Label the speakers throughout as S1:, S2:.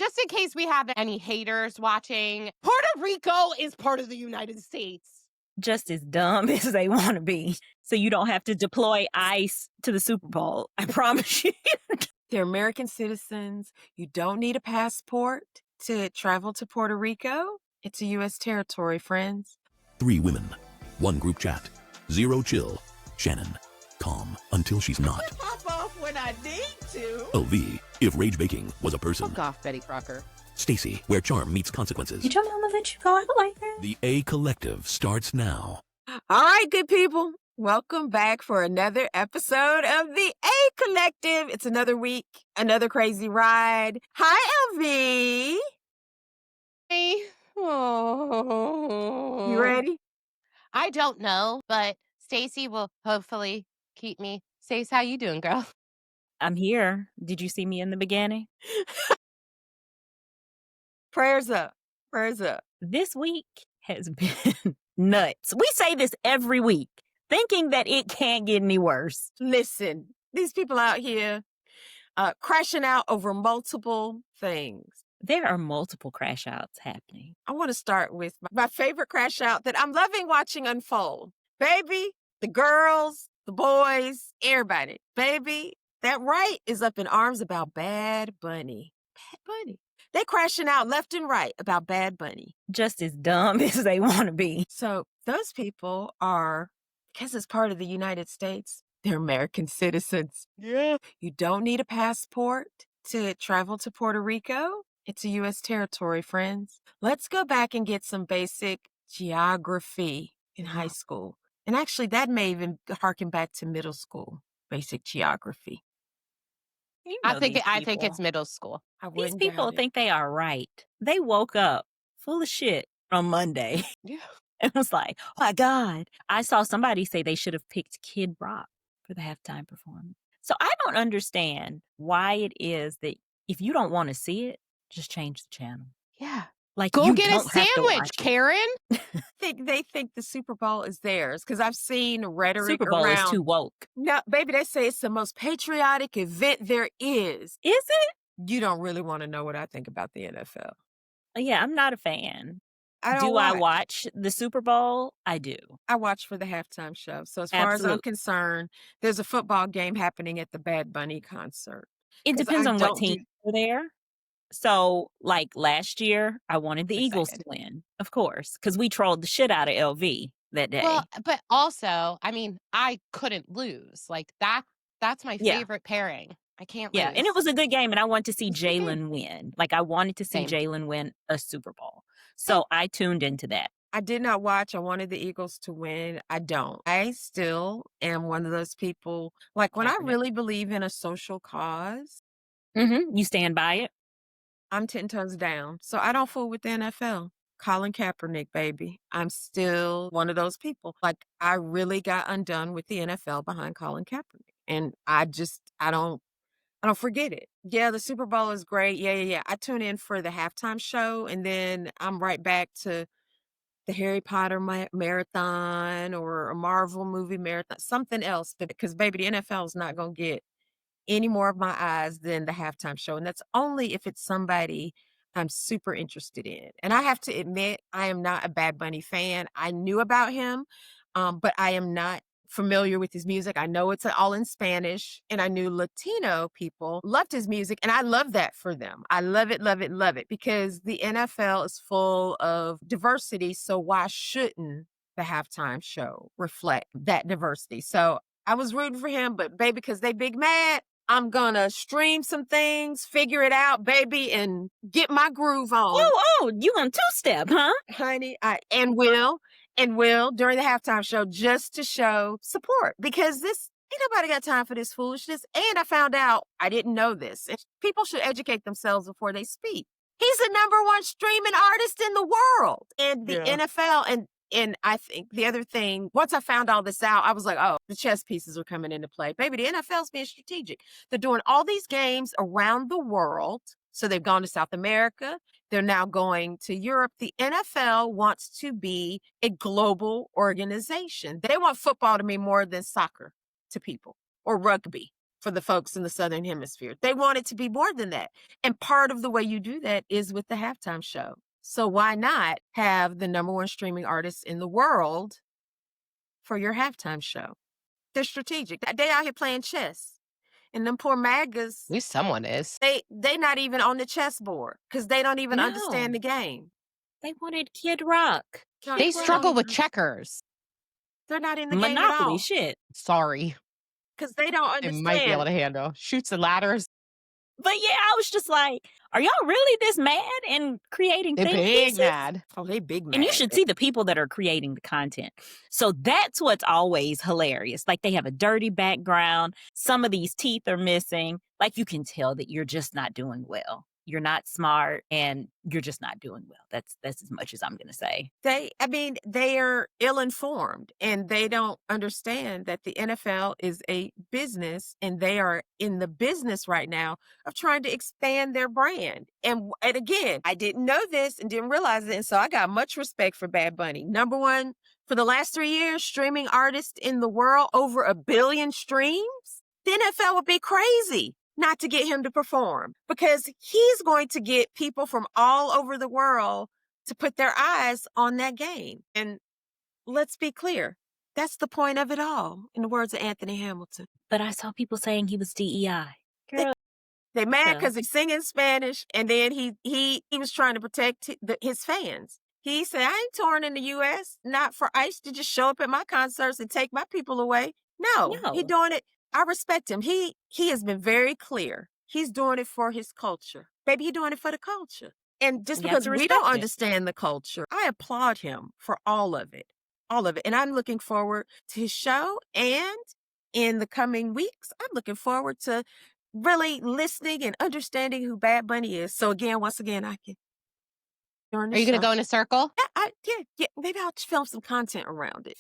S1: just in case we have any haters watching, Puerto Rico is part of the United States.
S2: Just as dumb as they want to be. So you don't have to deploy ICE to the Super Bowl. I promise you.
S3: They're American citizens. You don't need a passport to travel to Puerto Rico. It's a U.S. territory, friends.
S4: 3 women, 1 group chat, 0 chill. Shannon, calm until she's not.
S5: Pop off when I need to.
S4: LV, if rage baking was a person.
S1: Fuck off, Betty Crocker.
S4: Stacey, where charm meets consequences.
S2: Did your mama let you go out like that?
S4: The A Collective starts now.
S3: All right, good people. Welcome back for another episode of the A Collective. It's another week, another crazy ride. Hi, LV.
S1: Hey. Oh.
S3: You ready?
S1: I don't know, but Stacey will hopefully keep me. Stace, how you doing, girl?
S2: I'm here. Did you see me in the beginning?
S3: Prayers up. Prayers up.
S2: This week has been nuts. We say this every week, thinking that it can't get any worse.
S3: Listen, these people out here crashing out over multiple things.
S2: There are multiple crash outs happening.
S3: I want to start with my favorite crash out that I'm loving watching unfold. Baby, the girls, the boys, everybody. Baby, that right is up in arms about Bad Bunny. Bad Bunny. They crashing out left and right about Bad Bunny.
S2: Just as dumb as they want to be.
S3: So those people are, because it's part of the United States, they're American citizens.
S5: Yeah.
S3: You don't need a passport to travel to Puerto Rico. It's a U.S. territory, friends. Let's go back and get some basic geography in high school. And actually, that may even harken back to middle school, basic geography.
S2: You
S1: I
S2: know
S1: think
S2: these
S1: it's
S2: people.
S1: middle school.
S3: I
S2: These
S3: wouldn't
S2: people
S3: doubt it.
S2: think they are right. They woke up full of shit on Monday
S1: Yeah.
S2: and was like, oh my God. I saw somebody say they should have picked Kid Rock for the halftime performance. So I don't understand why it is that if you don't want to see it, just change the channel.
S1: Yeah.
S2: Like,
S1: Go
S2: you
S1: get a
S2: don't have to
S1: sandwich,
S2: watch it.
S1: Karen.
S3: They think the Super Bowl is theirs because I've seen rhetoric
S2: Super Bowl
S3: around.
S2: is too woke.
S3: No, baby, they say it's the most patriotic event there is.
S2: Is it?
S3: You don't really want to know what I think about the NFL.
S2: Yeah, I'm not a fan.
S3: I don't
S2: Do I watch the Super Bowl? I do.
S3: I watch for the halftime show. So as far as I'm
S2: Absolutely.
S3: concerned, there's a football game happening at the Bad Bunny concert.
S2: It
S3: 'Cause
S2: depends
S3: I
S2: on what
S3: don't
S2: team are there. So, like last year, I wanted the Eagles to
S1: Excited.
S2: win, of course, because we trolled the shit out of LV that day.
S1: Well, but also, I mean, I couldn't lose. Like that's my
S2: Yeah.
S1: favorite pairing. I can't
S2: Yeah,
S1: lose.
S2: and it was a good game, and I wanted to see
S1: It's a good game.
S2: Jalen win. Like, I wanted to see
S1: Same.
S2: Jalen win a Super Bowl. So I tuned into that.
S3: I did not watch. I wanted the Eagles to win. I don't. I still am one of those people, like when I
S2: Kaepernick.
S3: really believe in a social cause,
S2: You stand by it?
S3: I'm 10 toes down. So I don't fool with the NFL. Colin Kaepernick, baby. I'm still one of those people. Like I really got undone with the NFL behind Colin Kaepernick. And I don't forget it. Yeah, the Super Bowl is great. Yeah. I tune in for the halftime show and then I'm right back to the Harry Potter marathon or a Marvel movie marathon, something else. Because baby, the NFL is not going to get any more of my eyes than the halftime show. And that's only if it's somebody I'm super interested in. And I have to admit, I am not a Bad Bunny fan. I knew about him, but I am not familiar with his music. I know it's all in Spanish, and I knew Latino people loved his music, and I love that for them. I love it, love it, love it, because the NFL is full of diversity, so why shouldn't the halftime show reflect that diversity? So I was rooting for him, but baby, because they big mad, I'm gonna stream some things, figure it out, baby, and get my groove on.
S2: Oh, you on two-step, huh?
S3: Honey, and will during the halftime show just to show support because this ain't nobody got time for this foolishness. And I found out, I didn't know this. People should educate themselves before they speak. He's the #1 streaming artist in the world. And the NFL and I think the other thing, once I found all this out, I was like, oh, the chess pieces are coming into play. Baby, the NFL's being strategic. They're doing all these games around the world. So they've gone to South America. They're now going to Europe. The NFL wants to be a global organization. They want football to mean more than soccer to people or rugby. for the folks in the Southern Hemisphere. They want it to be more than that. And part of the way you do that is with the halftime show. So why not have the #1 streaming artist in the world for your halftime show? They're strategic. They out here playing chess. And them poor MAGAs,
S1: At least someone is.
S3: they not even on the chessboard because they don't even understand
S2: No.
S3: the game.
S2: They wanted Kid Rock.
S3: No,
S1: They
S3: they
S1: struggle
S3: don't
S1: with
S3: even-
S1: checkers.
S3: They're not in the game at
S2: Monopoly
S3: all
S2: shit.
S1: Sorry.
S3: because they don't
S1: They might be able
S3: understand.
S1: to handle shoots and ladders.
S2: But yeah, I was just like, are y'all really this mad and creating
S1: They're
S2: think
S1: big
S2: pieces?
S1: mad.
S3: Oh, they big mad.
S2: And you should see the people that are creating the content. So that's what's always hilarious. Like they have a dirty background. Some of these teeth are missing. Like you can tell that you're just not doing well. You're not smart and you're just not doing well. That's as much as I'm going to say.
S3: They are ill-informed and they don't understand that the NFL is a business and they are in the business right now of trying to expand their brand. And again, I didn't know this and didn't realize it. And so I got much respect for Bad Bunny. #1 for the last 3 years, streaming artist in the world, over 1 billion streams. The NFL would be crazy not to get him to perform because he's going to get people from all over the world to put their eyes on that game. And let's be clear, that's the point of it all, in the words of Anthony Hamilton.
S2: But I saw people saying he was DEI. Girl,
S3: They mad
S2: Yeah.
S3: because he's singing Spanish, and then he was trying to protect his fans. He said, I ain't touring in the U.S., not for ICE to just show up at my concerts and take my people away. No, he
S2: No.
S3: doing it. I respect him. He has been very clear. He's doing it for his culture. Baby, he doing it for the culture. And just
S2: You have
S3: because
S2: to
S3: we
S2: respect
S3: don't
S2: it.
S3: understand the culture, I applaud him for all of it. All of it. And I'm looking forward to his show. And in the coming weeks, I'm looking forward to really listening and understanding who Bad Bunny is. So again, once again, I can.
S1: Are you going to go in a circle?
S3: Yeah. Maybe I'll film some content around it.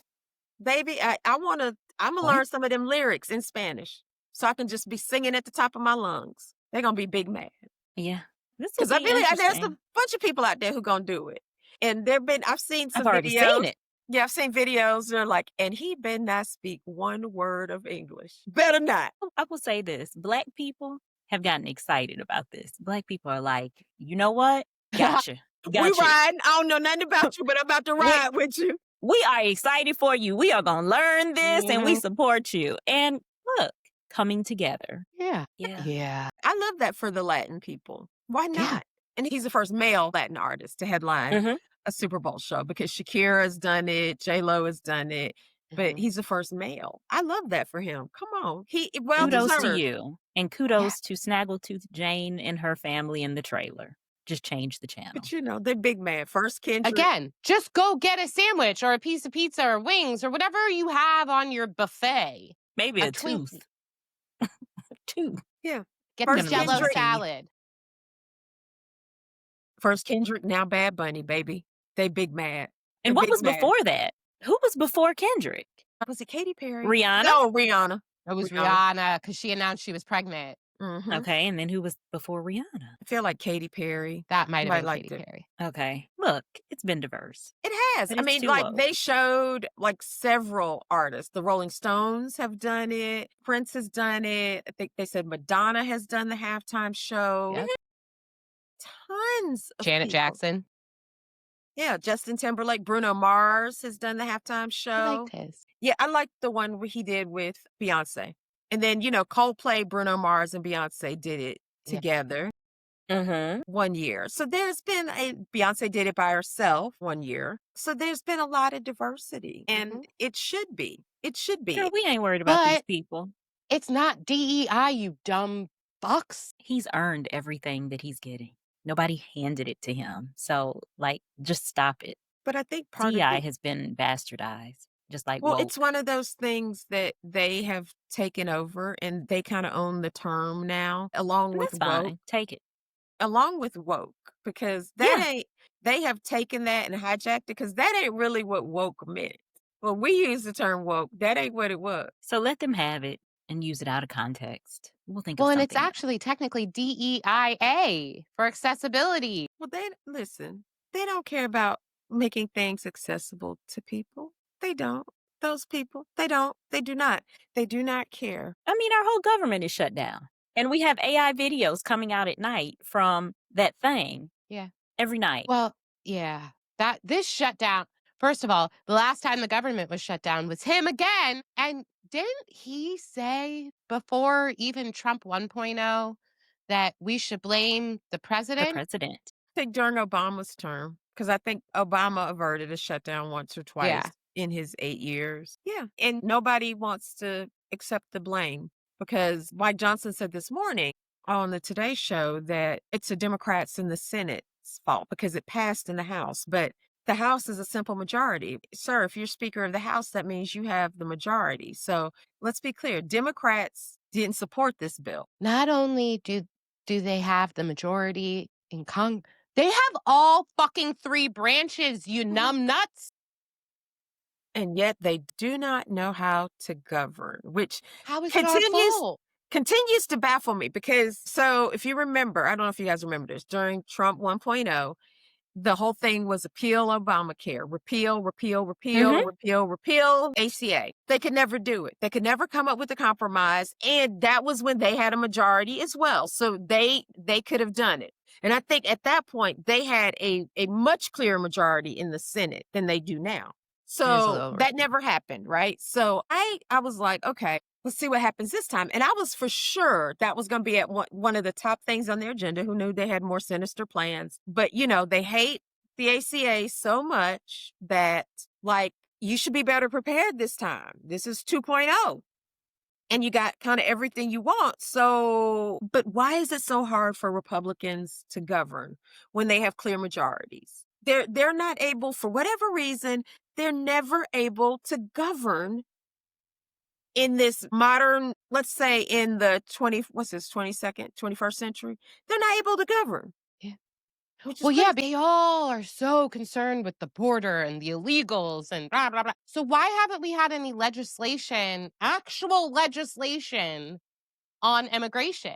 S3: Baby, I'm going to
S2: What?
S3: learn some of them lyrics in Spanish so I can just be singing at the top of my lungs. They're going to be big mad.
S2: Yeah. This will
S3: Because I
S2: be
S3: feel like there's a
S2: interesting.
S3: bunch of people out there who going to do it. And I've seen some
S2: I've already
S3: videos.
S2: seen it.
S3: Yeah, I've seen videos. They're like, and he better not speak one word of English. Better not.
S2: I will say this. Black people have gotten excited about this. Black people are like, you know what? Gotcha.
S3: We
S2: Gotcha.
S3: riding. I don't know nothing about you, but I'm about to ride with you.
S2: We are excited for you. We are going to learn this and we support you. And look, coming together.
S1: Yeah.
S2: Yeah.
S1: Yeah.
S3: I love that for the Latin people. Why not?
S1: Yeah.
S3: And he's the first male Latin artist to headline
S2: Mhm.
S3: a Super Bowl show because Shakira has done it, J-Lo has done it, but he's the first male. I love that for him. Come on. Well
S2: Kudos
S3: deserved.
S2: to you. And kudos to Snaggletooth Jane and her family in the trailer. Just change the channel.
S3: But they're big man. First Kendrick.
S1: Again, just go get a sandwich or a piece of pizza or wings or whatever you have on your buffet.
S2: Maybe
S1: a
S2: a
S1: Twinkie.
S2: tooth. Tooth.
S3: Yeah.
S1: Get
S3: First
S1: the Jello
S3: Kendrick.
S1: salad.
S3: First Kendrick, now Bad Bunny, baby. They big mad.
S2: And
S3: They're
S2: what
S3: big
S2: was
S3: mad.
S2: before that? Who was before Kendrick?
S3: Was it Katy Perry?
S2: Rihanna?
S3: No, Rihanna.
S1: It was
S3: Rihanna.
S1: Rihanna because she announced she was pregnant.
S3: Mhm.
S2: Okay, and then who was before Rihanna?
S3: I feel like Katy Perry.
S1: That might have
S3: Might
S1: been
S3: like
S1: Katy
S3: it.
S1: Perry.
S2: Okay. Look, it's been diverse.
S3: It has.
S2: But
S3: I
S2: it's
S3: mean,
S2: too
S3: like
S2: woke.
S3: they showed like several artists. The Rolling Stones have done it. Prince has done it. I think they said Madonna has done the halftime show.
S1: Yep.
S3: Tons of
S1: Janet
S3: people.
S1: Jackson.
S3: Yeah, Justin Timberlake. Bruno Mars has done the halftime
S1: I
S3: show.
S1: liked his.
S3: Yeah, I like the one he did with Beyonce. And then, Coldplay, Bruno Mars, and Beyonce did it
S1: Yeah.
S3: together
S2: Mm-hmm.
S3: 1 year. So there's been Beyonce did it by herself 1 year. So there's been a lot of diversity. And it should be. It should be.
S2: Girl, we ain't worried about these
S1: But-
S2: people.
S1: It's not DEI, you dumb fucks.
S2: He's earned everything that he's getting. Nobody handed it to him. So, just stop it.
S3: But I think part
S2: DEI
S3: of it,
S2: has been bastardized. Just like
S3: well,
S2: woke.
S3: it's one of those things that they have taken over and they kind of own the term now, along
S2: And
S3: with
S2: that's fine.
S3: woke.
S2: Take it.
S3: Along with woke, because they have taken that and hijacked it because that ain't really what woke meant. When we use the term woke, that ain't what it was.
S2: So let them have it and use it out of context. We'll think
S1: Well,
S2: of
S1: and
S2: something.
S1: it's actually technically DEIA for accessibility.
S3: Well, they don't care about making things accessible to people. They don't. those people. They don't. They do not. They do not care.
S2: I mean, our whole government is shut down. And we have AI videos coming out at night from that thing
S1: Yeah.
S2: every night.
S1: Well, yeah. This shutdown, first of all, the last time the government was shut down was him again. And didn't he say before even Trump 1.0 that we should blame the
S2: The
S1: president?
S2: president.
S3: I think during Obama's term, because I think Obama averted a shutdown once or twice
S1: Yeah.
S3: in his 8 years. Yeah. And nobody wants to accept the blame because Mike Johnson said this morning on the Today Show that it's the Democrats in the Senate's fault because it passed in the House. But the House is a simple majority. Sir, if you're Speaker of the House, that means you have the majority. So let's be clear. Democrats didn't support this bill.
S1: Not only do they have the majority in they have all fucking 3 branches, you numb nuts.
S3: And yet they do not know how to govern, which
S1: How is it our fault?
S3: continues to baffle me because, so if you remember, I don't know if you guys remember this, during Trump 1.0, the whole thing was repeal Obamacare, repeal ACA. They could never do it. They could never come up with a compromise. And that was when they had a majority as well. So they could have done it. And I think at that point, they had a much clearer majority in the Senate than they do now. So that never happened, right? So I was like, okay, let's see what happens this time. And I was for sure that was going to be at one of the top things on their agenda. Who knew they had more sinister plans? But, they hate the ACA so much that, like, you should be better prepared this time. This is 2.0. And you got kind of everything you want. So, but why is it so hard for Republicans to govern when they have clear majorities? They're not able, for whatever reason, they're never able to govern in this modern, let's say in the 21st century. They're not able to govern.
S1: Yeah.
S3: Well, yeah,
S1: they all are so concerned with the border and the illegals and blah, blah, blah. So why haven't we had any actual legislation on immigration?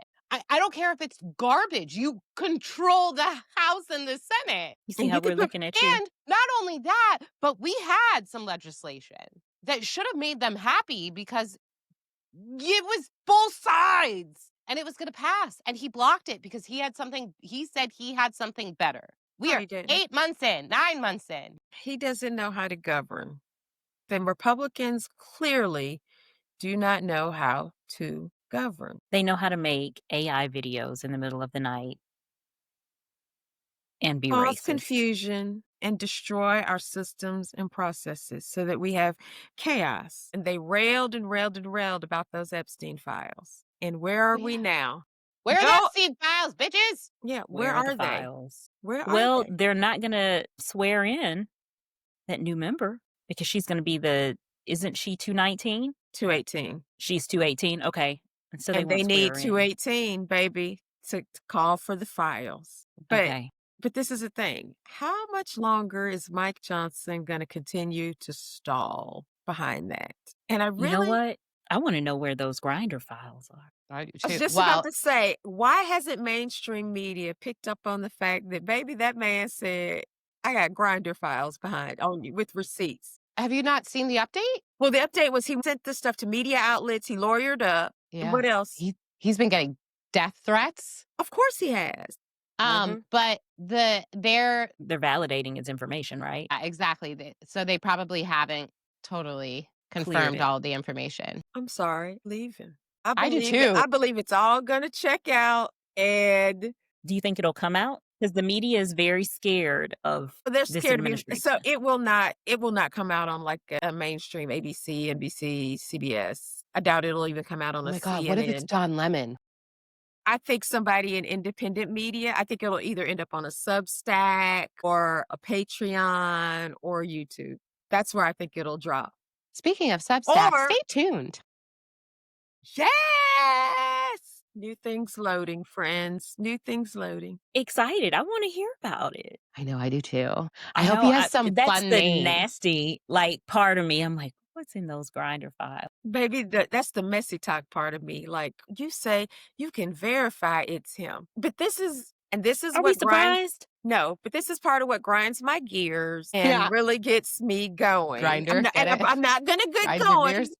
S1: I don't care if it's garbage. You control the House and the Senate.
S2: You see how we're looking at you?
S1: And not only that, but we had some legislation that should have made them happy because it was both sides and it was going to pass. And he blocked it because he said he had something better. We are 8 months in, 9 months in.
S3: He doesn't know how to govern. Then Republicans clearly do not know how to govern.
S2: They know how to make AI videos in the middle of the night and be
S3: Cause
S2: racist.
S3: confusion and destroy our systems and processes so that we have chaos. And they railed and railed and railed about those Epstein files. And where are we now?
S1: Where are the Epstein files, bitches?
S3: Yeah, where are
S2: the
S3: they?
S2: files?
S3: Where are
S2: Well,
S3: they?
S2: they're not going to swear in that new member because she's going to be isn't she 219?
S3: 218.
S2: She's 218. Okay. And so
S3: And they
S2: won't
S3: need
S2: swear in.
S3: 218, baby, to call for the files.
S2: Okay.
S3: But this is the thing. How much longer is Mike Johnson going to continue to stall behind that? And I really...
S2: You know what? I want to know where those Grindr files are.
S3: I was just about to say, why hasn't mainstream media picked up on the fact that, baby, that man said, I got Grindr files behind on you with receipts.
S1: Have you not seen the update?
S3: Well, the update was he sent this stuff to media outlets. He lawyered up.
S1: Yeah.
S3: What else?
S1: He's been getting death threats.
S3: Of course he has.
S1: But they're
S2: validating his information, right?
S1: Exactly. So they probably haven't totally confirmed all the information.
S3: I'm sorry. Leave him.
S1: I do too.
S3: I believe it's all going to check out. And
S2: do you think it'll come out? Because the media is very scared of
S3: they're scared of
S2: administration.
S3: So it will not come out on like a mainstream ABC, NBC, CBS. I doubt it'll even come out on
S1: Oh my
S3: CNN.
S1: God, what if it's Don Lemon?
S3: I think somebody in independent media, I think it'll either end up on a Substack or a Patreon or YouTube. That's where I think it'll drop.
S1: Speaking of Substack, stay tuned.
S3: Yes! New things loading, friends. New things loading.
S2: Excited. I want to hear about it.
S1: I know, I do too. I hope he has some
S2: that's
S1: fun
S2: the
S1: name.
S2: nasty, part of me. I'm like, what's in those Grindr files?
S3: Baby, that's the messy talk part of me. Like, you say you can verify it's him. But this is
S2: Are we surprised?
S3: No, but this is part of what grinds my gears and
S1: Yeah.
S3: really gets me going.
S1: Grinder, get it?
S3: I'm not gonna get
S1: Grind your
S3: going.
S1: gears.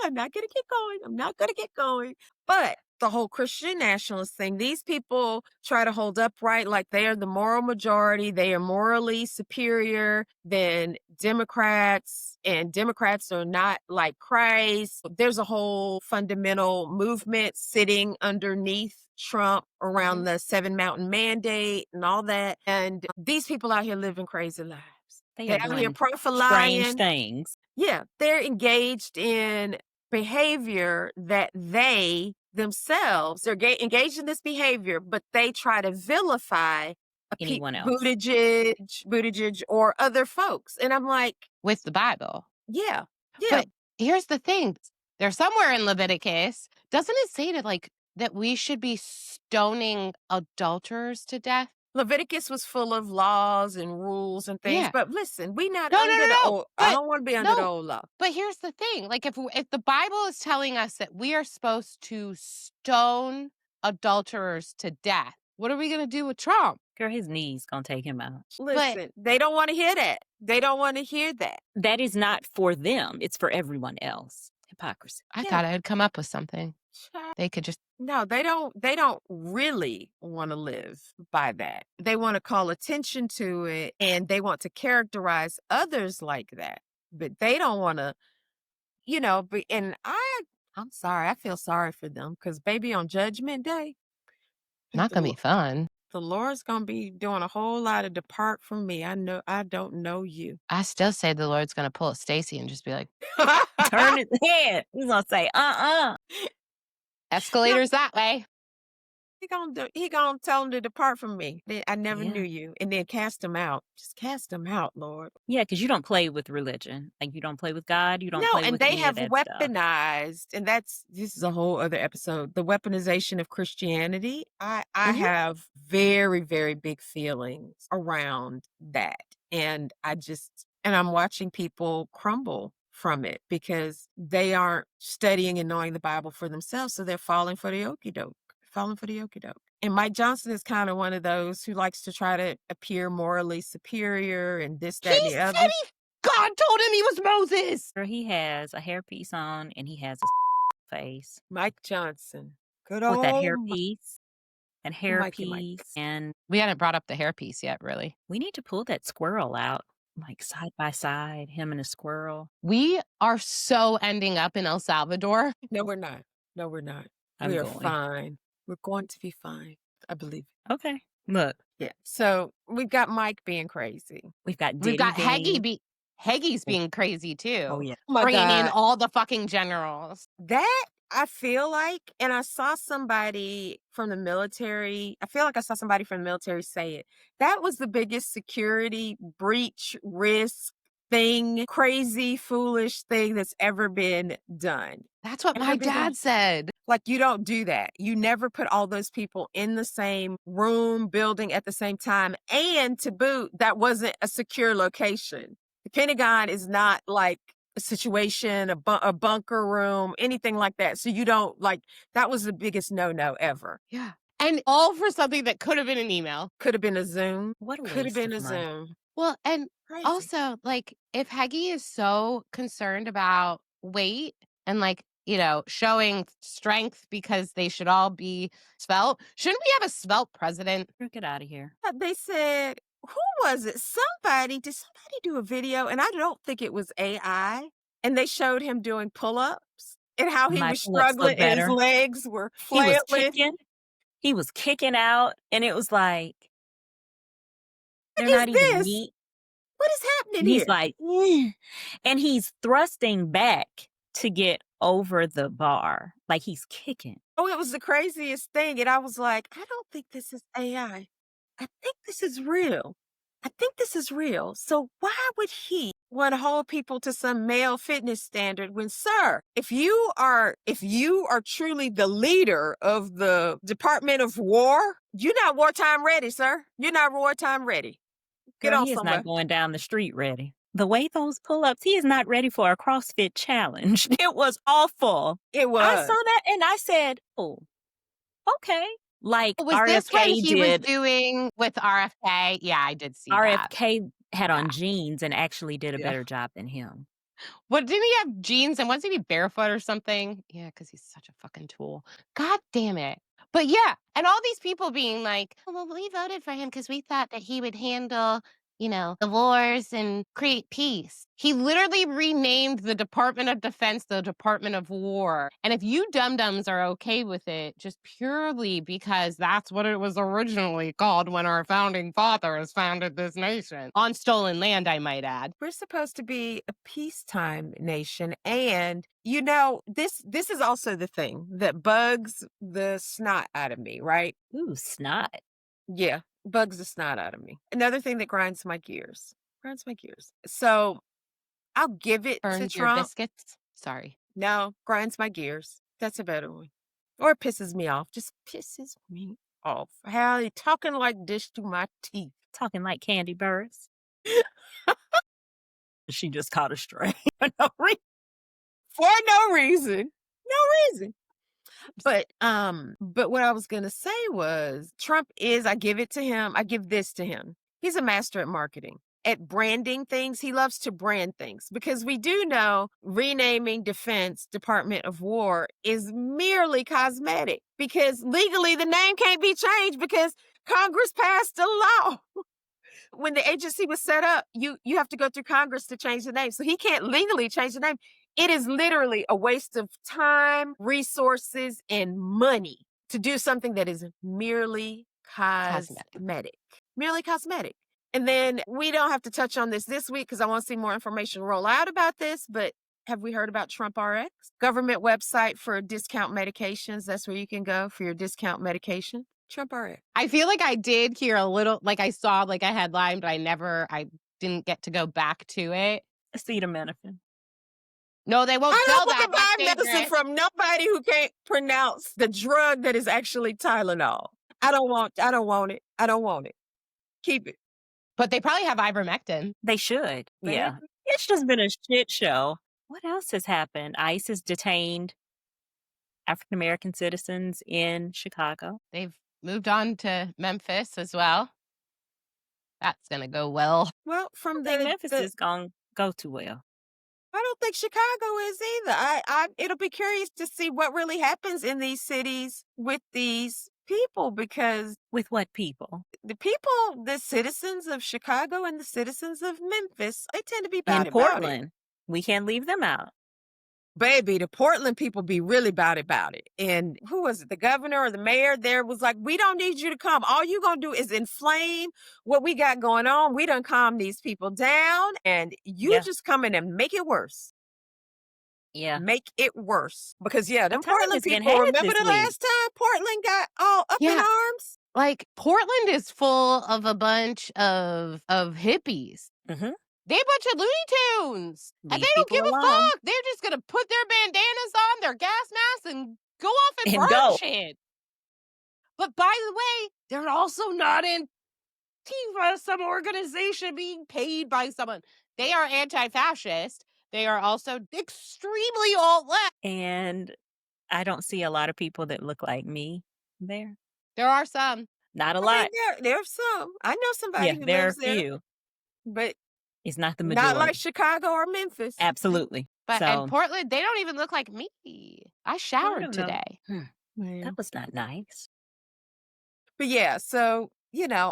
S3: I'm not gonna get going. I'm not gonna get going. But the whole Christian nationalist thing, these people try to hold upright like they are the moral majority. They are morally superior than Democrats, and Democrats are not like Christ. There's a whole fundamental movement sitting underneath Trump around the 7 Mountain Mandate and all that. And these people out here living crazy lives.
S2: They
S3: They're
S2: are
S3: out here
S2: doing strange
S3: profiling.
S2: things.
S3: Yeah, they're engaged in behavior that they themselves, they're engaged in this behavior, but they try to vilify
S2: Anyone else.
S3: Buttigieg or other folks. And I'm like,
S1: With the Bible.
S3: yeah.
S1: But here's the thing. They're somewhere in Leviticus. Doesn't it say that we should be stoning adulterers to death?
S3: Leviticus was full of laws and rules and things.
S1: Yeah.
S3: But listen, we not
S1: No,
S3: under
S1: no,
S3: the
S1: no,
S3: old. I
S1: but
S3: don't want to be under the
S1: no.
S3: old law.
S1: But here's the thing. Like if the Bible is telling us that we are supposed to stone adulterers to death, what are we going to do with Trump?
S2: Girl, his knees gonna take him out.
S3: Listen, they don't want to hear that. They don't want to hear that.
S2: That is not for them. It's for everyone else. Hypocrisy.
S1: I thought I'd come up with something. They could just
S3: No, they don't really want to live by that. They want to call attention to it and they want to characterize others like that. But they don't want to, and I'm sorry, I feel sorry for them because baby, on Judgment Day,
S1: not going to be fun.
S3: the Lord's gonna be doing a whole lot of depart from me. I know I don't know you.
S1: I still say the Lord's going to pull a Stacey and just be like,
S2: Turn his head. He's gonna say,
S1: escalators that way.
S3: He gonna tell him to depart from me. I never
S2: Yeah.
S3: knew you, and then cast him out. Just cast him out, Lord.
S2: Yeah, because you don't play with religion. Like you don't play with God. You don't
S3: No,
S2: play
S3: and
S2: with
S3: they
S2: any
S3: have
S2: of that stuff.
S3: weaponized, and this is a whole other episode. The weaponization of Christianity. I
S2: Mhm.
S3: have very, very big feelings around that, and I'm watching people crumble from it because they aren't studying and knowing the Bible for themselves, so they're falling for the okie doke. And Mike Johnson is kind of one of those who likes to try to appear morally superior and this, that, and the other.
S1: God told him he was Moses.
S2: Girl, he has a hairpiece on and he has a face
S3: Mike Johnson. Good
S2: with that
S3: old
S2: hairpiece and
S3: Mikey Mike.
S2: hairpiece. And
S1: We hadn't brought up the hairpiece yet, really.
S2: we need to pull that squirrel out, like side by side, him and a squirrel.
S1: We are so ending up in El Salvador.
S3: No, we're not.
S2: I'm
S3: We are
S2: going.
S3: fine. We're going to be fine. I believe.
S2: Okay. Look,
S3: Yeah. So we've got Mike being crazy.
S2: we've got Diddy
S1: We've got
S2: being...
S1: Heggy's being crazy too.
S2: Oh, yeah.
S3: Oh my
S1: Bringing in
S3: God.
S1: all the fucking generals.
S3: That I feel like, and I saw somebody from the military. I feel like I saw somebody from the military say it. That was the biggest security breach risk thing, crazy, foolish thing that's ever been done.
S1: That's what my dad said.
S3: Like, you don't do that. You never put all those people in the same room, building at the same time. And to boot, that wasn't a secure location. The Pentagon is not like a situation, a bunker room, anything like that. So you don't that was the biggest no-no ever.
S1: Yeah. And all for something that could have been an email.
S3: Could have been a Zoom.
S2: What a
S3: Could have
S2: waste
S3: been a
S2: of money.
S3: Zoom.
S1: Well, and
S3: Crazy.
S1: also, if Heggy is so concerned about weight and, showing strength because they should all be svelte, shouldn't we have a svelte president?
S2: Get out of here.
S3: They said, who was it? Did somebody do a video? And I don't think it was AI. And they showed him doing pull-ups and how he
S2: My
S3: was
S2: pull-ups look
S3: struggling and his
S2: better.
S3: legs were
S2: He was
S3: flailing.
S2: kicking. He was kicking out, and it was like,
S3: What
S2: they're not
S3: is
S2: even
S3: this?
S2: neat.
S3: What is happening
S2: And he's
S3: here?
S2: like, "Eh," and he's thrusting back to get over the bar. Like he's kicking.
S3: Oh, it was the craziest thing. And I was like, I don't think this is AI. I think this is real. So why would he want to hold people to some male fitness standard when, sir, if you are truly the leader of the Department of War, you're not wartime ready, sir. You're not wartime ready. Get
S2: Girl,
S3: on
S2: he is
S3: somewhere.
S2: not going down the street ready. The way those pull-ups, he is not ready for a CrossFit challenge. It was awful.
S3: It was.
S2: I saw that and I said, oh, okay. Like
S1: Was this when
S2: RFK
S1: he was
S2: did.
S1: doing with RFK? Yeah, I did see that.
S2: RFK had
S1: Yeah.
S2: on jeans and actually did a
S3: Yeah.
S2: better job than him.
S1: What, didn't he have jeans and wasn't he barefoot or something? Yeah, because he's such a fucking tool. God damn it. But yeah, and all these people being like, "Oh, well, we voted for him because we thought that he would handle, the wars and create peace." He literally renamed the Department of Defense the Department of War. And if you dum-dums are okay with it, just purely because that's what it was originally called when our founding fathers founded this nation. On stolen land, I might add.
S3: We're supposed to be a peacetime nation. And, this is also the thing that bugs the snot out of me, right?
S2: Ooh, snot.
S3: Yeah, bugs the snot out of me. Another thing that grinds my gears. So I'll give it to
S1: Burns your
S3: Trump.
S1: biscuits. Sorry.
S3: No, grinds my gears. That's a better one. Or it pisses me off. Just pisses me off. How he talking like this to my teeth.
S2: Talking like Candy Burris. She just caught a stray for no reason.
S3: For no reason. No reason. But what I was gonna say was Trump I give this to him. He's a master at marketing, at branding things. He loves to brand things because we do know renaming Defense Department of War is merely cosmetic because legally the name can't be changed because Congress passed a law. When the agency was set up, you have to go through Congress to change the name. So he can't legally change the name. It is literally a waste of time, resources, and money to do something that is merely cosmetic. Merely cosmetic. And then we don't have to touch on this week because I want to see more information roll out about this. But have we heard about TrumpRx? Government website for discount medications. That's where you can go for your discount medication. TrumpRx.
S1: I feel like I did hear a little, like I saw like a headline, but I didn't get to go back to it.
S2: Acetaminophen.
S1: No, they won't
S3: I
S1: sell
S3: don't want
S1: that.
S3: to
S1: My
S3: buy medicine
S1: favorite.
S3: from nobody who can't pronounce the drug that is actually Tylenol. I don't want it. I don't want it. Keep it.
S1: But they probably have ivermectin.
S2: They should.
S3: They
S2: Yeah.
S3: have it.
S2: It's just been a shit show. What else has happened? ICE has detained African American citizens in Chicago.
S1: They've moved on to Memphis as well. That's gonna go well.
S3: Well,
S2: I
S3: from
S2: don't think
S3: the,
S2: Memphis
S3: the
S2: is going to go too well.
S3: I don't think Chicago is either. It'll be curious to see what really happens in these cities with these people because
S2: With what people?
S3: the citizens of Chicago and the citizens of Memphis, they tend to be bad
S2: In
S3: about it.
S2: Portland. We can't leave them out.
S3: Baby, the Portland people be really bad about it. And who was it? The governor or the mayor there was like, we don't need you to come. All you gonna do is inflame what we got going on. We done calm these people down and you
S2: Yeah.
S3: just come in and make it worse.
S2: Yeah.
S3: Make it worse. Because them
S2: time
S3: Portland
S2: is getting
S3: people,
S2: had
S3: remember
S2: this
S3: the
S2: week.
S3: last time Portland got all up in
S1: Yeah.
S3: arms?
S1: Like Portland is full of a bunch of hippies.
S2: Mm-hmm.
S1: They a bunch of Looney Tunes. And
S2: Leave
S1: they don't
S2: people
S1: give a
S2: alone.
S1: fuck. They're just gonna put their bandanas on, their gas masks, and go off and
S2: And
S1: burn
S2: go.
S1: shit. But by the way, they're also not Antifa, some organization being paid by someone. They are anti-fascist. They are also extremely alt-left.
S2: And I don't see a lot of people that look like me there.
S1: There are some.
S2: Not a
S3: I mean,
S2: lot.
S3: there's some. I know somebody
S2: Yeah,
S3: who
S2: there are
S3: lives there,
S2: few.
S3: but
S2: It's not the
S3: not
S2: majority.
S3: like Chicago or Memphis.
S2: Absolutely.
S1: But
S2: So,
S1: and Portland, they don't even look like me. I showered
S2: don't know.
S1: today.
S3: Yeah.
S2: that was not nice.
S3: But yeah, so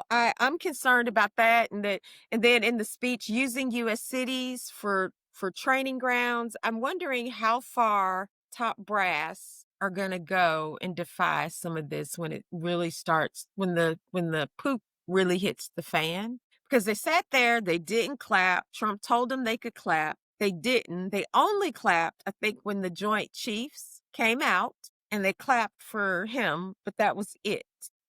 S3: I'm concerned about that, and then in the speech using U.S. cities for training grounds. I'm wondering how far top brass are gonna go and defy some of this when it really starts, when the poop really hits the fan. Because they sat there, they didn't clap. Trump told them they could clap. They didn't. They only clapped, I think, when the Joint Chiefs came out and they clapped for him, but that was it.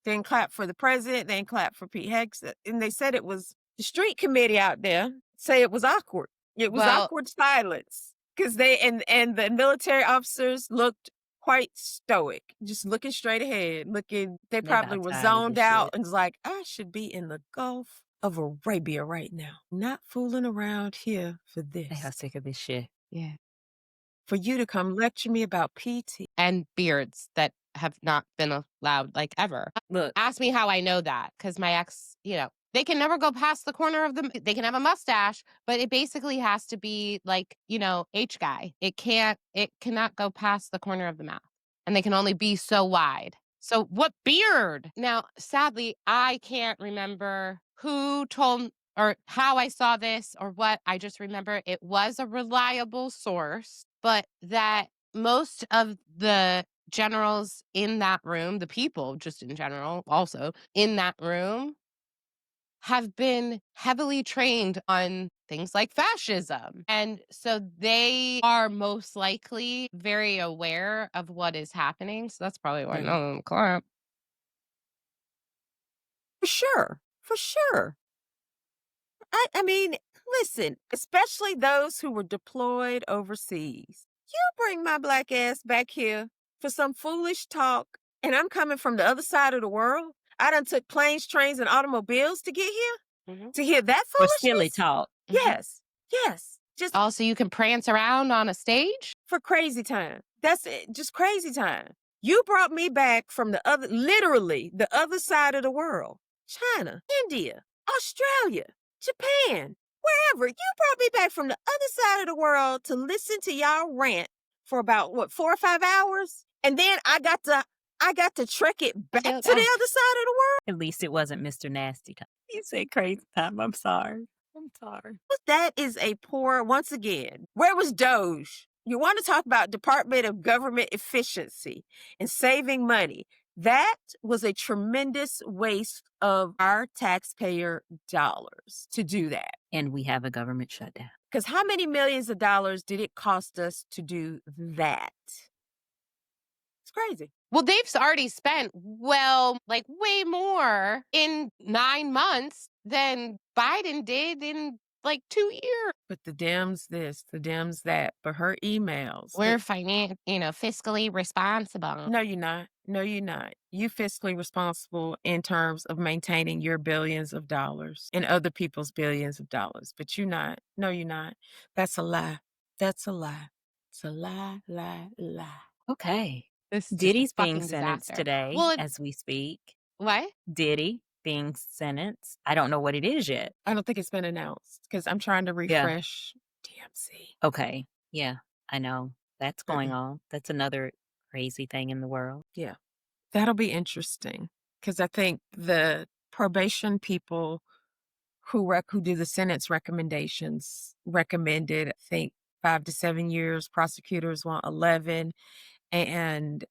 S3: They didn't clap for the president. They didn't clap for Pete Hegseth. And they said it was the street committee out there say it was awkward. It was
S1: Well-
S3: awkward silence because they and the military officers looked quite stoic, just looking straight ahead, They
S2: They
S3: probably
S2: about
S3: were
S2: tired of
S3: zoned
S2: this
S3: out
S2: shit.
S3: and was like, I should be in the Gulf of Arabia right now, not fooling around here for this.
S2: They are sick of this shit.
S1: Yeah.
S3: For you to come lecture me about PT.
S1: And beards that have not been allowed, like, ever.
S2: Look,
S1: Ask me how I know that, because my ex, they can never go past the corner of they can have a mustache, but it basically has to be like, H guy. It cannot go past the corner of the mouth. And they can only be so wide. So what beard? Now, sadly, I can't remember who told or how I saw this or what. I just remember it was a reliable source, but that most of the generals in that room, the people just in general also in that room, have been heavily trained on things like fascism. And so they are most likely very aware of what is happening. So that's probably why none of them clap.
S3: For sure. For sure. I mean, listen, especially those who were deployed overseas. You bring my black ass back here for some foolish talk, and I'm coming from the other side of the world. I done took planes, trains, and automobiles to get here to hear that
S2: for silly
S3: foolishness.
S2: talk.
S3: Yes, yes. Just
S1: Also, you can prance around on a stage.
S3: for crazy time. That's it. Just crazy time. You brought me back from literally the other side of the world. China, India, Australia, Japan, wherever. You brought me back from the other side of the world to listen to y'all rant for about 4 or 5 hours, and then I got to trek it back to the other side of the world.
S2: At least it wasn't Mr. Nasty Time. You said crazy time. I'm sorry.
S3: That is a poor, once again, where was Doge? You want to talk about Department of Government Efficiency and saving money. That was a tremendous waste of our taxpayer dollars to do that.
S2: And we have a government shutdown.
S3: Because how many millions of dollars did it cost us to do that? It's crazy.
S1: Well, they've already spent, way more in 9 months than Biden did in 2 years.
S3: But the Dems this, the Dems that, but her emails.
S1: We're fiscally responsible.
S3: No, you're not. No, you're not. You fiscally responsible in terms of maintaining your billions of dollars and other people's billions of dollars. But you're not. No, you're not. That's a lie. That's a lie. It's a lie, lie, lie.
S2: Okay.
S1: This is
S2: Diddy's
S1: just a
S2: being
S1: fucking
S2: sentenced
S1: disaster.
S2: today
S1: Well,
S2: as we speak.
S1: what?
S2: Diddy being sentenced. I don't know what it is yet.
S3: I don't think it's been announced because I'm trying to refresh DMC.
S2: Okay. Yeah, I know. That's going on. That's another crazy thing in the world.
S3: Yeah. That'll be interesting because I think the probation people who do the sentence recommendations recommended, I think, 5 to 7 years. Prosecutors want 11, and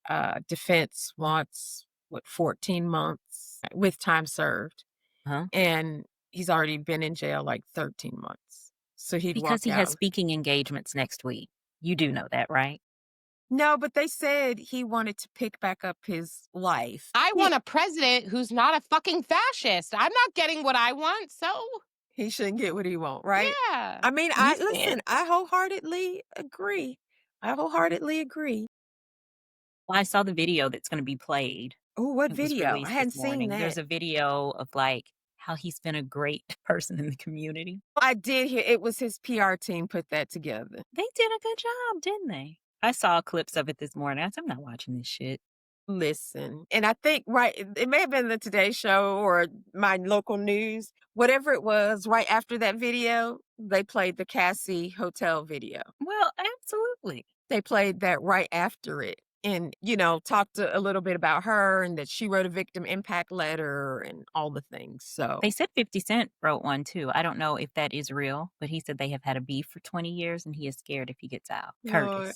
S3: defense wants 14 months with time served.
S2: Huh?
S3: And he's already been in jail 13 months. So
S2: Because he has speaking engagements next week. You do know that, right?
S3: No, but they said he wanted to pick back up his life.
S1: I want a president who's not a fucking fascist. I'm not getting what I want, so
S3: He shouldn't get what he wants, right?
S1: yeah.
S3: I mean,
S2: Listen,
S3: I wholeheartedly agree.
S2: well, I saw the video that's going to be played.
S3: Oh, what
S2: It was
S3: video? I
S2: released
S3: hadn't
S2: this
S3: seen
S2: morning.
S3: that.
S2: There's a video of how he's been a great person in the community.
S3: I did hear it was his PR team put that together.
S2: They did a good job, didn't they? I saw clips of it this morning. I said, I'm not watching this shit.
S3: Listen, and I think, right, it may have been the Today Show or my local news, whatever it was, right after that video, they played the Cassie Hotel video.
S2: Well, absolutely.
S3: They played that right after it and, talked a little bit about her and that she wrote a victim impact letter and all the things. So
S2: They said 50 Cent wrote one too. I don't know if that is real, but he said they have had a beef for 20 years and he is scared if he gets out.
S3: Lord,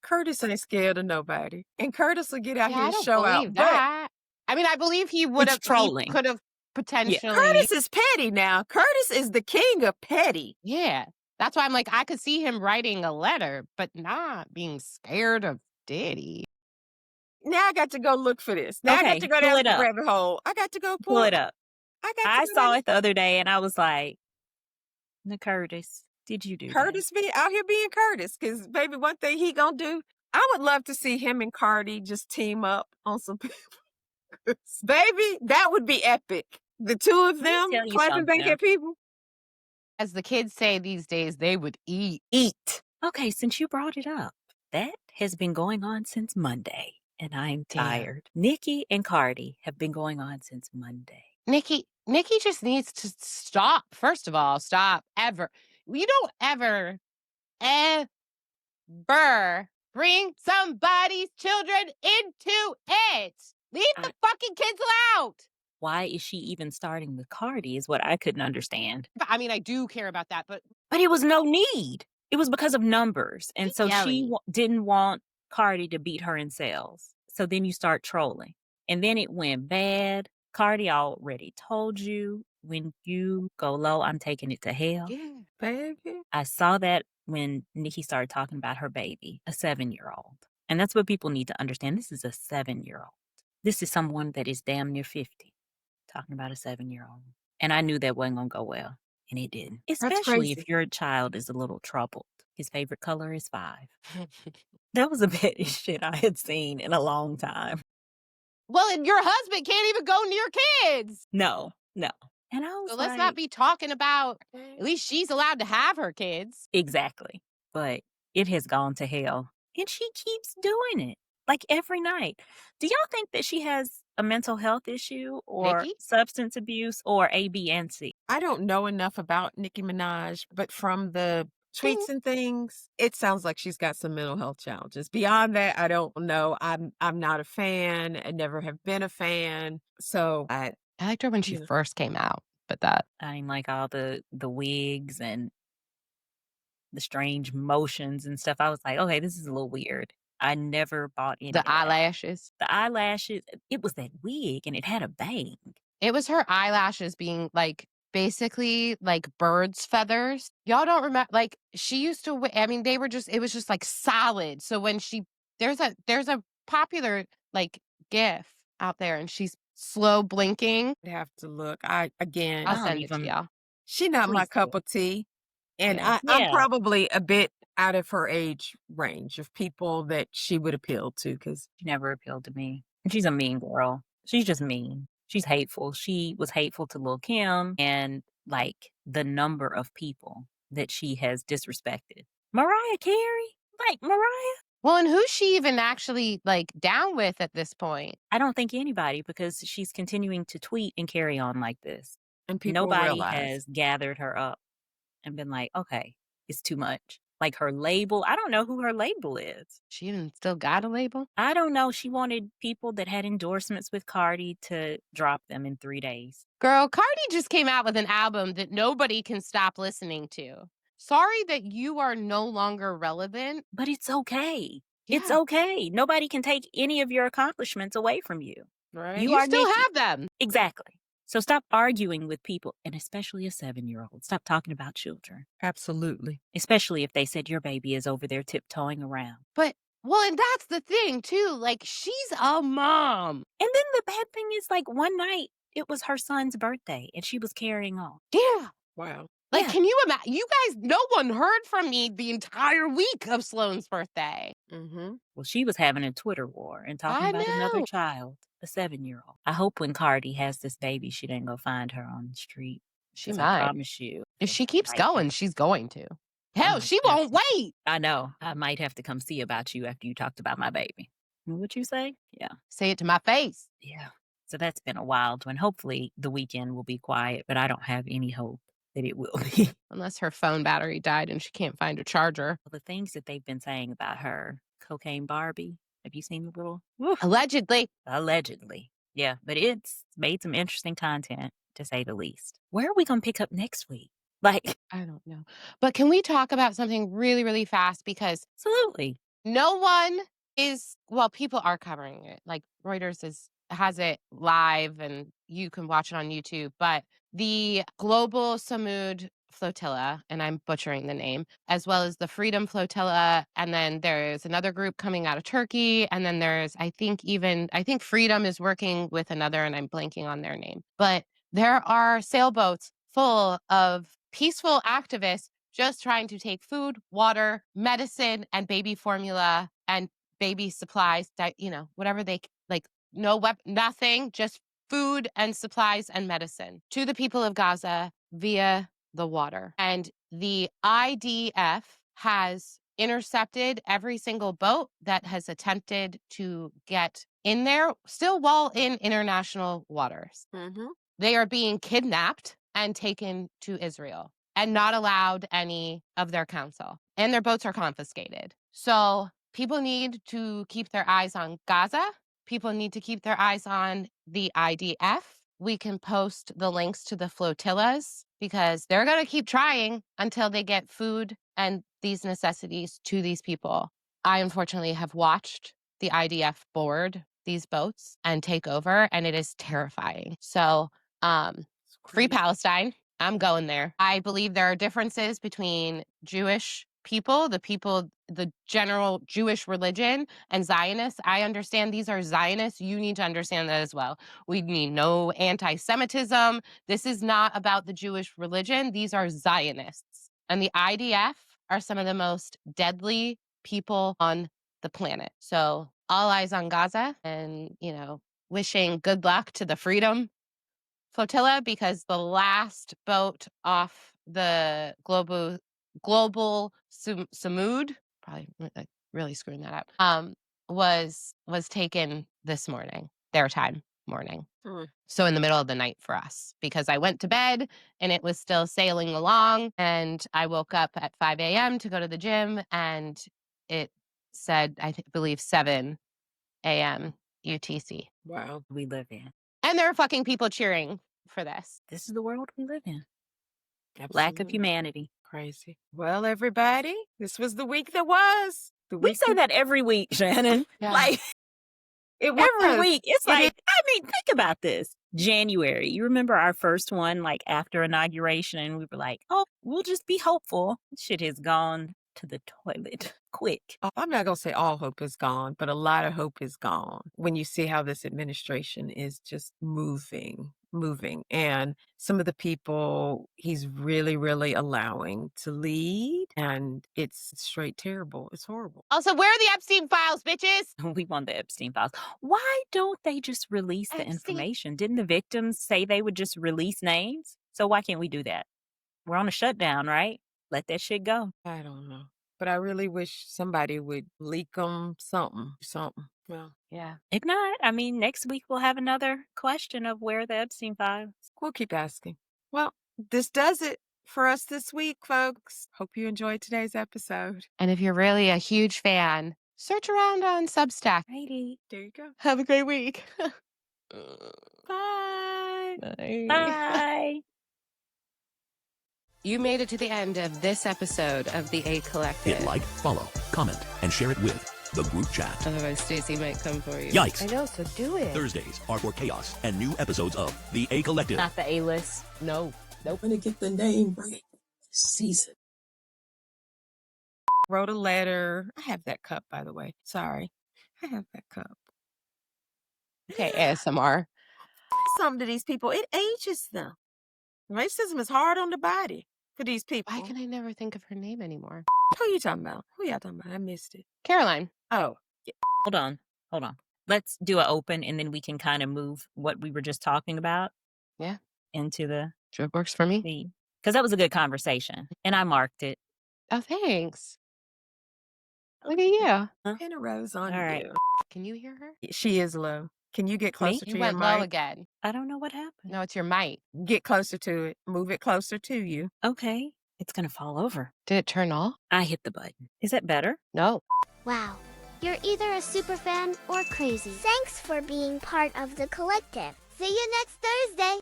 S3: Curtis ain't scared of nobody. And Curtis will get out here
S1: I
S3: and
S1: don't
S3: show out.
S1: believe that. I mean, I believe he would have
S2: trolling.
S1: could have potentially.
S3: Curtis is petty now. Curtis is the king of petty.
S1: Yeah. That's why I'm I could see him writing a letter, but not being scared of Diddy.
S3: Now I got to go look for this. Now I
S2: Okay,
S3: got to go
S2: pull
S3: down
S2: it
S3: the
S2: up.
S3: rabbit hole. I got to go
S2: Pull it up. I
S3: go
S2: saw
S3: down-
S2: it the other day and I was like, Curtis, did you do that?
S3: Curtis be out here being Curtis. Because, baby, one thing he gonna do, I would love to see him and Cardi just team up on some people. Baby, that would be epic. The two of
S2: Let me
S3: them
S2: tell you
S3: clapping back
S2: something.
S3: at people.
S1: As the kids say these days, they would eat.
S3: Eat.
S2: Okay, since you brought it up, that has been going on since Monday, and I'm
S1: Damn.
S2: tired. Nikki and Cardi have been going on since Monday.
S1: Nikki just needs to stop. First of all, stop ever. You don't ever bring somebody's children into it. Leave the fucking kids out.
S2: Why is she even starting with Cardi is what I couldn't understand.
S1: But, I mean, I do care about that, but
S2: But it was no need. It was because of numbers. And so she
S1: Kelly.
S2: didn't want Cardi to beat her in sales. So then you start trolling. And then it went bad. Cardi already told you, when you go low, I'm taking it to hell.
S1: Yeah.
S3: Baby.
S2: I saw that when Nikki started talking about her baby, a 7-year-old. And that's what people need to understand. This is a 7-year-old. This is someone that is damn near 50, talking about a 7-year-old. And I knew that wasn't going to go well. And it didn't. Especially if
S3: crazy.
S2: your child is a little troubled. His favorite color is 5. That was the pettiest shit I had seen in a long time.
S1: Well, and your husband can't even go near kids.
S2: No. And I was
S1: So let's not be talking about, at least she's allowed to have her kids.
S2: Exactly. But it has gone to hell. And she keeps doing it. Like every night. Do y'all think that she has a mental health issue or
S1: Nikki?
S2: substance abuse or A, B, and C?
S3: I don't know enough about Nicki Minaj, but from the tweets and things, it sounds like she's got some mental health challenges. Beyond that, I don't know. I'm not a fan. I never have been a fan. So
S1: I liked her when she
S3: Yeah.
S1: first came out, but that
S2: I mean, like all the wigs and the strange motions and stuff. I was like, okay, this is a little weird. I never bought any of
S1: the
S2: that.
S1: eyelashes.
S2: The eyelashes, it was that wig and it had a bang.
S1: It was her eyelashes being like basically like bird's feathers. Y'all don't remember, like she used to I mean, they were just, it was just like solid. So when there's a popular like gif out there and she's slow blinking.
S3: I'd have to look. I'll
S2: don't
S1: send it to
S2: even-
S1: y'all.
S3: She not my
S2: Please
S3: cup
S2: do.
S3: of tea. And
S1: Yeah.
S3: I'm
S2: Yeah.
S3: probably a bit out of her age range of people that she would appeal to, because
S2: She never appealed to me. And she's a mean girl. She's just mean. She's hateful. She was hateful to Lil' Kim and like the number of people that she has disrespected. Mariah Carey? Like Mariah?
S1: Well, and who's she even actually like down with at this point?
S2: I don't think anybody, because she's continuing to tweet and carry on like this.
S3: and people
S2: Nobody
S3: realize.
S2: has gathered her up and been like, okay, it's too much. Like her label, I don't know who her label is.
S1: She even still got a label?
S2: I don't know. She wanted people that had endorsements with Cardi to drop them in 3 days.
S1: Girl, Cardi just came out with an album that nobody can stop listening to. Sorry that you are no longer relevant.
S2: But it's okay. It's
S1: Yeah.
S2: okay. Nobody can take any of your accomplishments away from you.
S3: Right.
S1: You
S2: are
S1: still
S2: Nikki.
S1: have them.
S2: Exactly. So stop arguing with people, and especially a 7-year-old. Stop talking about children,
S3: Absolutely.
S2: especially if they said your baby is over there tiptoeing around.
S1: But, well, and that's the thing, too. Like, she's a mom.
S2: And then the bad thing is, like, one night it was her son's birthday, and she was carrying on.
S1: Yeah.
S3: Wow.
S1: Like,
S2: Yeah.
S1: can you imagine? You guys, no one heard from me the entire week of Sloane's birthday.
S3: Mm-hmm.
S2: Well, she was having a Twitter war and talking
S1: I
S2: about another
S1: know.
S2: child, a 7-year-old. I hope when Cardi has this baby, she didn't go find her on the street.
S1: She
S2: 'Cause
S1: might.
S2: I promise you.
S1: If she keeps
S2: Right.
S1: going, she's going to. Hell,
S2: might
S1: she
S2: have
S1: won't
S2: to.
S1: wait.
S2: I know. I might have to come see about you after you talked about my baby. What you say? Yeah.
S1: Say it to my face.
S2: Yeah. So that's been a wild one. Hopefully the weekend will be quiet, but I don't have any hope that it will be.
S1: Unless her phone battery died and she can't find a charger.
S2: The things that they've been saying about her, Cocaine Barbie. Have you seen the little? Woof.
S1: Allegedly.
S2: Allegedly. Yeah, but it's made some interesting content, to say the least. Where are we going to pick up next week? Like,
S1: I don't know. But can we talk about something really, really fast? Because
S2: absolutely.
S1: no one is, well, people are covering it. Like Reuters has it live and you can watch it on YouTube. But the Global Samud Flotilla, and I'm butchering the name, as well as the Freedom Flotilla, and then there's another group coming out of Turkey, and then there's I think Freedom is working with another, and I'm blanking on their name. But there are sailboats full of peaceful activists just trying to take food, water, medicine, and baby formula and baby supplies, whatever they like, nothing, just food and supplies and medicine to the people of Gaza via the water. And the IDF has intercepted every single boat that has attempted to get in there, still while in international waters.
S3: Mm-hmm.
S1: They are being kidnapped and taken to Israel and not allowed any of their counsel. And their boats are confiscated. So people need to keep their eyes on Gaza. People need to keep their eyes on the IDF. We can post the links to the flotillas because they're going to keep trying until they get food and these necessities to these people. I unfortunately have watched the IDF board these boats and take over, and it is terrifying. So, free Palestine. I'm going there. I believe there are differences between Jewish people, the general Jewish religion, and Zionists. I understand these are Zionists. You need to understand that as well. We need no anti-Semitism. This is not about the Jewish religion. These are Zionists. And the IDF are some of the most deadly people on the planet. So all eyes on Gaza and, wishing good luck to the Freedom Flotilla, because the last boat off the global Samud, probably really screwing that up, was taken this morning, their time morning. So in the middle of the night for us, because I went to bed and it was still sailing along, and I woke up at 5 a.m. to go to the gym, and it said, believe 7 a.m. UTC.
S3: Wow.
S2: We live in.
S1: And there are fucking people cheering for this.
S2: This is the world we live in.
S3: Absolutely.
S2: Lack of humanity.
S3: Crazy. Well, everybody, this was the week that was.
S2: We say that every week, Shannon.
S1: Yeah.
S2: Like,
S3: it was.
S2: every week. It's
S3: It
S2: like,
S3: is.
S2: I mean, think about this. January. You remember our first one, like after inauguration, and we were like, oh, we'll just be hopeful. Shit has gone to the toilet quick.
S3: I'm not going to say all hope is gone, but a lot of hope is gone when you see how this administration is just moving. And some of the people he's really, really allowing to lead, and it's straight terrible. It's horrible.
S1: Also, where are the Epstein Files, bitches?
S2: We want the Epstein Files. Why don't they just release the
S1: Epstein.
S2: information? Didn't the victims say they would just release names? So why can't we do that? We're on a shutdown, right? Let that shit go.
S3: I don't know. But I really wish somebody would leak them something. Well,
S1: Yeah.
S2: If not, I mean, next week we'll have another question of where the Epstein Files.
S3: we'll keep asking. Well, this does it for us this week, folks. Hope you enjoyed today's episode.
S1: And if you're really a huge fan, search around on Substack.
S2: Righty.
S3: There you go.
S1: Have a great week.
S3: Bye.
S1: Bye.
S2: Bye.
S1: You made it to the end of this episode of the A Collective.
S4: Hit like, follow, comment, and share it with the group chat.
S1: Otherwise, Stacey might come for you.
S4: Yikes.
S1: I know, so do it.
S4: Thursdays are for chaos and new episodes of the A Collective.
S2: Not the A-list.
S1: No.
S5: Nope. I'm gonna get the name right this season.
S3: Wrote a letter. I have that cup, by the way. Sorry. I have that cup.
S1: Okay, ASMR.
S3: Something to these people, it ages them. Racism is hard on the body for these people.
S1: Why can I never think of her name anymore?
S3: Who you talking about? Who y'all talking about? I missed it.
S1: Caroline.
S3: Oh,
S2: Hold on. Let's do an open, and then we can kind of move what we were just talking about.
S1: Yeah.
S2: Into the
S1: Sure works for me.
S2: feed. Because that was a good conversation, and I marked it.
S1: Oh, thanks. Look at you.
S3: pin a rose on
S2: All right.
S3: you.
S1: Can you hear her?
S3: She is low. Can you get closer to
S1: You
S3: your
S1: went low
S3: mic?
S1: again.
S2: I don't know what happened.
S1: No, it's your mic.
S3: Get closer to it. Move it closer to you.
S2: Okay. It's going to fall over.
S1: Did it turn off?
S2: I hit the button. Is that better?
S1: No.
S6: Wow. You're either a super fan or crazy. Thanks for being part of the collective. See you next Thursday.